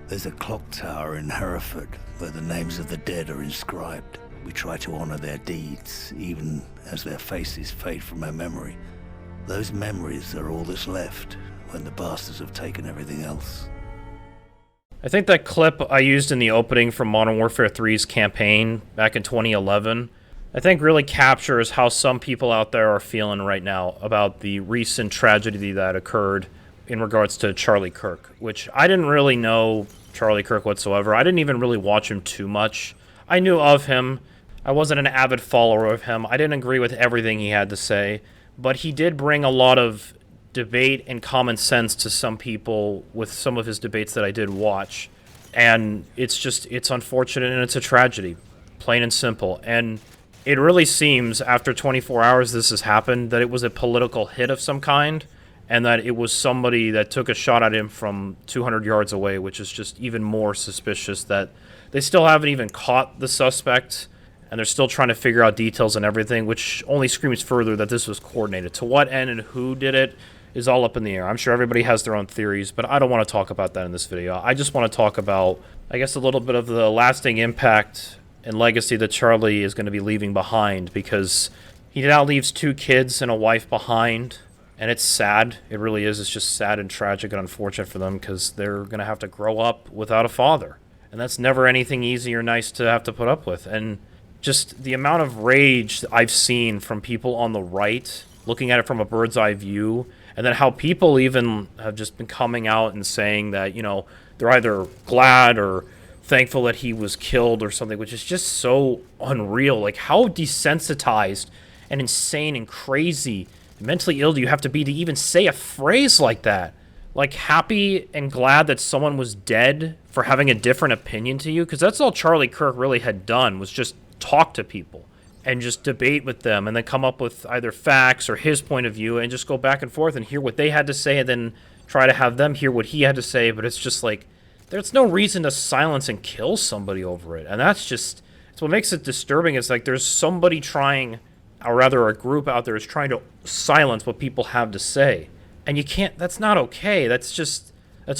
There's a clock tower in Hereford where the names of the dead are inscribed. We try to honor their deeds, even as their faces fade from our memory. Those memories are all that's left when the bastards have taken everything else. I think that clip I used in the opening from Modern Warfare 3's campaign back in 2011, I think really captures how some people out there are feeling right now about the recent tragedy that occurred in regards to Charlie Kirk, which I didn't really know Charlie Kirk whatsoever. I didn't even really watch him too much. I knew of him. I wasn't an avid follower of him. I didn't agree with everything he had to say, but he did bring a lot of debate and common sense to some people with some of his debates that I did watch. And it's unfortunate and it's a tragedy, plain and simple. And it really seems after 24 hours this has happened that it was a political hit of some kind and that it was somebody that took a shot at him from 200 yards away, which is just even more suspicious that they still haven't even caught the suspect and they're still trying to figure out details and everything, which only screams further that this was coordinated. To what end and who did it is all up in the air. I'm sure everybody has their own theories, but I don't want to talk about that in this video. I just want to talk about, I guess, a little bit of the lasting impact and legacy that Charlie is going to be leaving behind, because he now leaves 2 kids and a wife behind, and it's sad. It really is. It's just sad and tragic and unfortunate for them because they're going to have to grow up without a father, and that's never anything easy or nice to have to put up with. And just the amount of rage I've seen from people on the right looking at it from a bird's eye view, and then how people even have just been coming out and saying that, you know, they're either glad or thankful that he was killed or something, which is just so unreal. Like, how desensitized and insane and crazy and mentally ill do you have to be to even say a phrase like that? Like, happy and glad that someone was dead for having a different opinion to you? Because that's all Charlie Kirk really had done, was just talk to people and just debate with them and then come up with either facts or his point of view and just go back and forth and hear what they had to say and then try to have them hear what he had to say. But it's just like, there's no reason to silence and kill somebody over it. And that's what makes it disturbing. Is like there's somebody trying, or rather a group out there is trying to silence what people have to say. And you can't, that's not okay. That's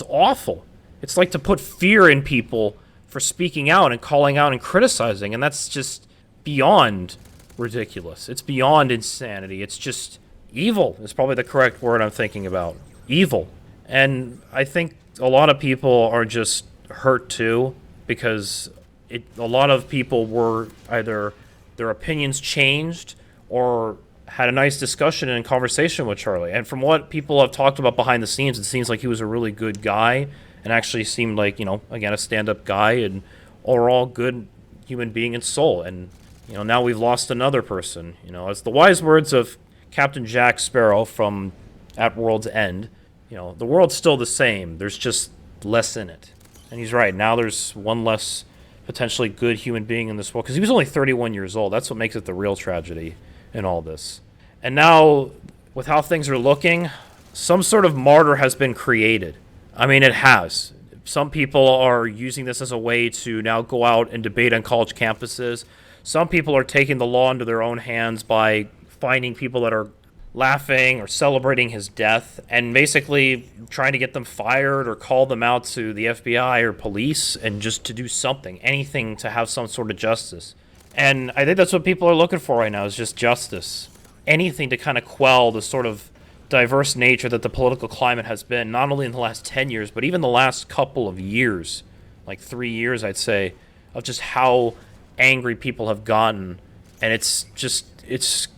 awful. It's like to put fear in people for speaking out and calling out and criticizing. And that's just beyond ridiculous. It's beyond insanity. It's just evil is probably the correct word I'm thinking about. Evil. And I think a lot of people are just hurt too, because a lot of people were either their opinions changed or had a nice discussion and conversation with Charlie. And from what people have talked about behind the scenes, it seems like he was a really good guy and actually seemed like, you know, again, a stand-up guy and overall good human being and soul. And you know, now we've lost another person. You know, as the wise words of Captain Jack Sparrow from At World's End, you know, the world's still the same. There's just less in it. And he's right. Now there's one less potentially good human being in this world, because he was only 31 years old. That's what makes it the real tragedy in all this. And now, with how things are looking, some sort of martyr has been created. I mean, it has. Some people are using this as a way to now go out and debate on college campuses. Some people are taking the law into their own hands by finding people that are laughing or celebrating his death and basically trying to get them fired or call them out to the FBI or police, and just to do something, anything to have some sort of justice. And I think that's what people are looking for right now, is just justice. Anything to kind of quell the sort of diverse nature that the political climate has been, not only in the last 10 years, but even the last couple of years, like 3 years, I'd say, of just how angry people have gotten. And it's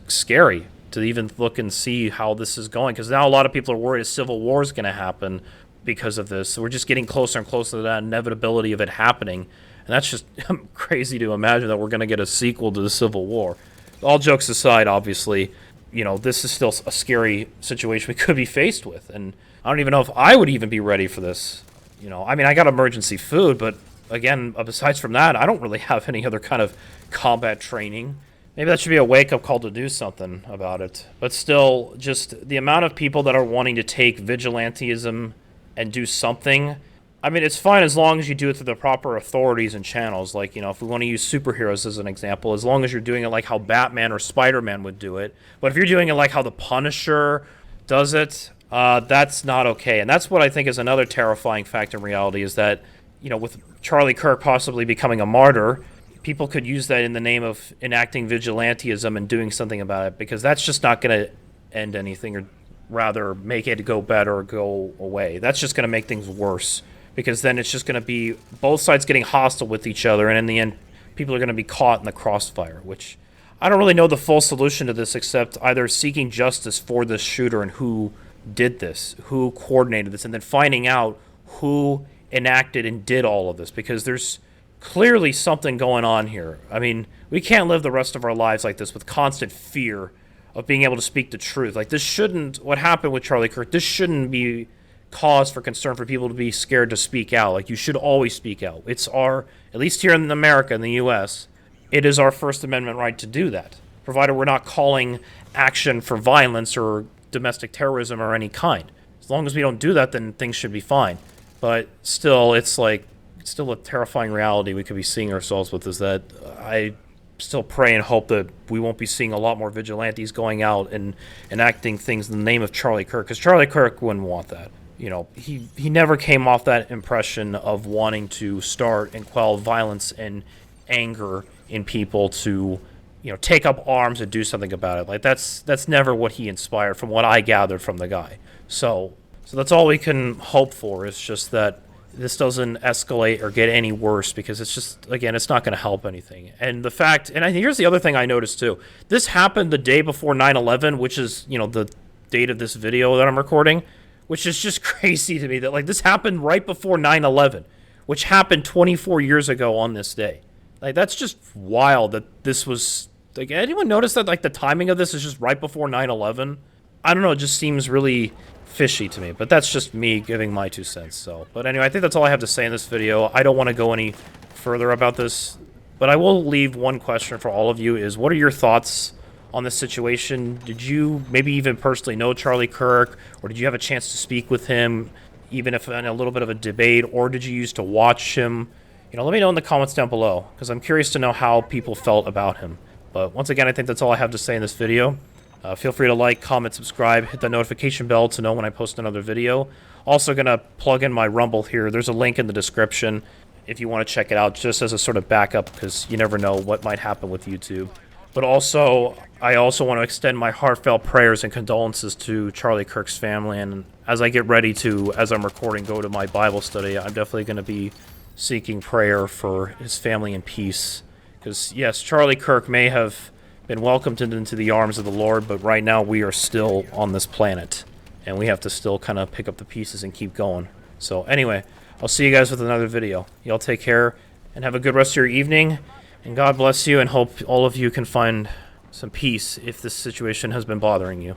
scary to even look and see how this is going, because now a lot of people are worried a civil war is going to happen because of this. So we're just getting closer and closer to that inevitability of it happening, and that's just crazy to imagine that we're going to get a sequel to the Civil War. All jokes aside, obviously, you know, this is still a scary situation we could be faced with, and I don't even know if I would even be ready for this. You know, I mean, I got emergency food, but again, besides from that, I don't really have any other kind of combat training. Maybe that should be a wake-up call to do something about it. But still, just the amount of people that are wanting to take vigilantism and do something. I mean, it's fine as long as you do it through the proper authorities and channels. Like, you know, if we want to use superheroes as an example, as long as you're doing it like how Batman or Spider-Man would do it. But if you're doing it like how the Punisher does it, that's not okay. And that's what I think is another terrifying fact in reality, is that with Charlie Kirk possibly becoming a martyr, people could use that in the name of enacting vigilantism and doing something about it, because that's just not going to end anything, or rather make it go better or go away. That's just going to make things worse, because then it's just going to be both sides getting hostile with each other, and in the end, people are going to be caught in the crossfire, which I don't really know the full solution to this, except either seeking justice for this shooter and who did this, who coordinated this, and then finding out who enacted and did all of this, because there's clearly something going on here. I mean, we can't live the rest of our lives like this with constant fear of being able to speak the truth. Like, this shouldn't, what happened with Charlie Kirk, this shouldn't be cause for concern for people to be scared to speak out. Like, you should always speak out. It's our, at least here in America, in the U.S., it is our First Amendment right to do that, provided we're not calling action for violence or domestic terrorism or any kind. As long as we don't do that, then things should be fine. But still, it's still a terrifying reality we could be seeing ourselves with, is that I still pray and hope that we won't be seeing a lot more vigilantes going out and enacting things in the name of Charlie Kirk, because Charlie Kirk wouldn't want that. He never came off that impression of wanting to start and quell violence and anger in people to, take up arms and do something about it. Like, that's never what he inspired, from what I gathered from the guy. So that's all we can hope for, is just that this doesn't escalate or get any worse, because it's just, again, it's not going to help anything. And the fact, and here's the other thing I noticed too. This happened the day before 9/11, which is, the date of this video that I'm recording, which is just crazy to me that, like, this happened right before 9/11, which happened 24 years ago on this day. Like, that's just wild that this was, like, anyone notice that, like, the timing of this is just right before 9/11? I don't know, it just seems really fishy to me, but that's just me giving my 2 cents. So, but anyway, I think that's all I have to say in this video. I don't want to go any further about this, but I will leave one question for all of you: is what are your thoughts on this situation? Did you maybe even personally know Charlie Kirk, or did you have a chance to speak with him, even if in a little bit of a debate, or did you used to watch him? Let me know in the comments down below, because I'm curious to know how people felt about him. But once again, I think that's all I have to say in this video. Feel free to like, comment, subscribe, hit the notification bell to know when I post another video. Also going to plug in my Rumble here. There's a link in the description if you want to check it out, just as a sort of backup, because you never know what might happen with YouTube. But also, I also want to extend my heartfelt prayers and condolences to Charlie Kirk's family. And as I get ready to, as I'm recording, go to my Bible study, I'm definitely going to be seeking prayer for his family and peace. Because, yes, Charlie Kirk may have been welcomed into the arms of the Lord, but right now we are still on this planet, and we have to still kind of pick up the pieces and keep going. So anyway, I'll see you guys with another video. Y'all take care and have a good rest of your evening, and God bless you, and hope all of you can find some peace if this situation has been bothering you.